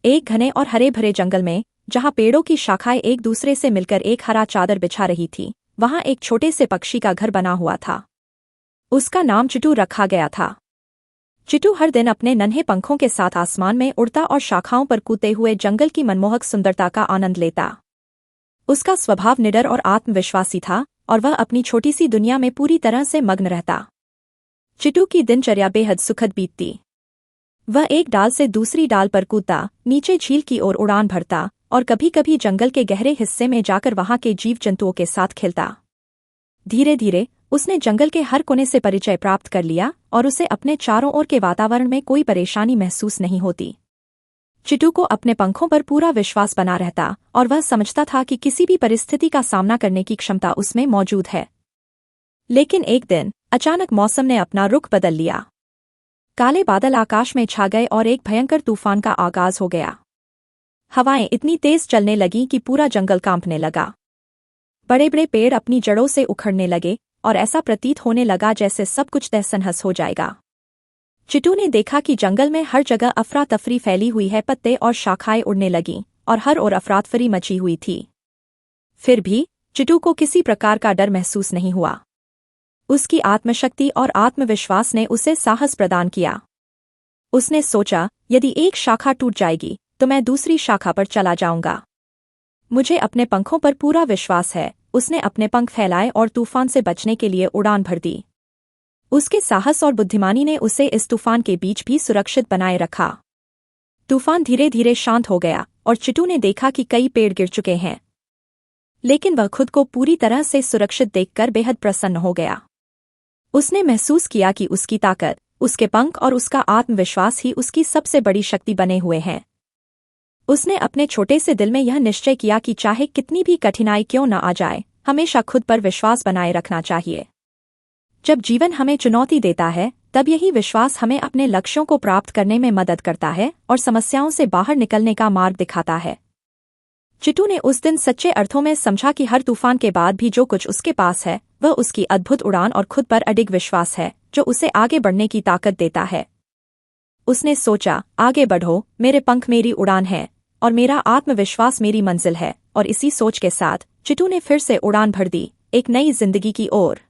एक घने और हरे भरे जंगल में, जहां पेड़ों की शाखाएं एक दूसरे से मिलकर एक हरा चादर बिछा रही थी, वहां एक छोटे से पक्षी का घर बना हुआ था। उसका नाम चिटू रखा गया था। चिटू हर दिन अपने नन्हे पंखों के साथ आसमान में उड़ता और शाखाओं पर कूदते हुए जंगल की मनमोहक सुंदरता का आनंद लेता। उसका स्वभाव निडर और आत्मविश्वासी था और वह अपनी छोटी सी दुनिया में पूरी तरह से मग्न रहता। चिटू की दिनचर्या बेहद सुखद बीतती। वह एक डाल से दूसरी डाल पर कूदता, नीचे झील की ओर उड़ान भरता और कभी-कभी जंगल के गहरे हिस्से में जाकर वहां के जीव जंतुओं के साथ खेलता। धीरे धीरे उसने जंगल के हर कोने से परिचय प्राप्त कर लिया और उसे अपने चारों ओर के वातावरण में कोई परेशानी महसूस नहीं होती। चिटू को अपने पंखों पर पूरा विश्वास बना रहता और वह समझता था कि किसी भी परिस्थिति का सामना करने की क्षमता उसमें मौजूद है। लेकिन एक दिन अचानक मौसम ने अपना रुख बदल लिया। काले बादल आकाश में छा गए और एक भयंकर तूफान का आगाज हो गया। हवाएं इतनी तेज चलने लगीं कि पूरा जंगल कांपने लगा। बड़े बड़े पेड़ अपनी जड़ों से उखड़ने लगे और ऐसा प्रतीत होने लगा जैसे सब कुछ तहस-नहस हो जाएगा। चिटू ने देखा कि जंगल में हर जगह अफरा तफरी फैली हुई है, पत्ते और शाखाएं उड़ने लगीं और हर ओर अफरातफरी मची हुई थी। फिर भी चिटू को किसी प्रकार का डर महसूस नहीं हुआ। उसकी आत्मशक्ति और आत्मविश्वास ने उसे साहस प्रदान किया। उसने सोचा, यदि एक शाखा टूट जाएगी तो मैं दूसरी शाखा पर चला जाऊंगा। मुझे अपने पंखों पर पूरा विश्वास है। उसने अपने पंख फैलाए और तूफान से बचने के लिए उड़ान भर दी। उसके साहस और बुद्धिमानी ने उसे इस तूफान के बीच भी सुरक्षित बनाए रखा। तूफान धीरे धीरे शांत हो गया और चिटू ने देखा कि कई पेड़ गिर चुके हैं, लेकिन वह खुद को पूरी तरह से सुरक्षित देखकर बेहद प्रसन्न हो गया। उसने महसूस किया कि उसकी ताकत, उसके पंख और उसका आत्मविश्वास ही उसकी सबसे बड़ी शक्ति बने हुए हैं। उसने अपने छोटे से दिल में यह निश्चय किया कि चाहे कितनी भी कठिनाई क्यों न आ जाए, हमेशा खुद पर विश्वास बनाए रखना चाहिए। जब जीवन हमें चुनौती देता है, तब यही विश्वास हमें अपने लक्ष्यों को प्राप्त करने में मदद करता है और समस्याओं से बाहर निकलने का मार्ग दिखाता है। चिटू ने उस दिन सच्चे अर्थों में समझा कि हर तूफान के बाद भी जो कुछ उसके पास है, वह उसकी अद्भुत उड़ान और खुद पर अडिग विश्वास है, जो उसे आगे बढ़ने की ताकत देता है। उसने सोचा, आगे बढ़ो, मेरे पंख मेरी उड़ान है और मेरा आत्मविश्वास मेरी मंजिल है। और इसी सोच के साथ चिटू ने फिर से उड़ान भर दी, एक नई जिंदगी की ओर।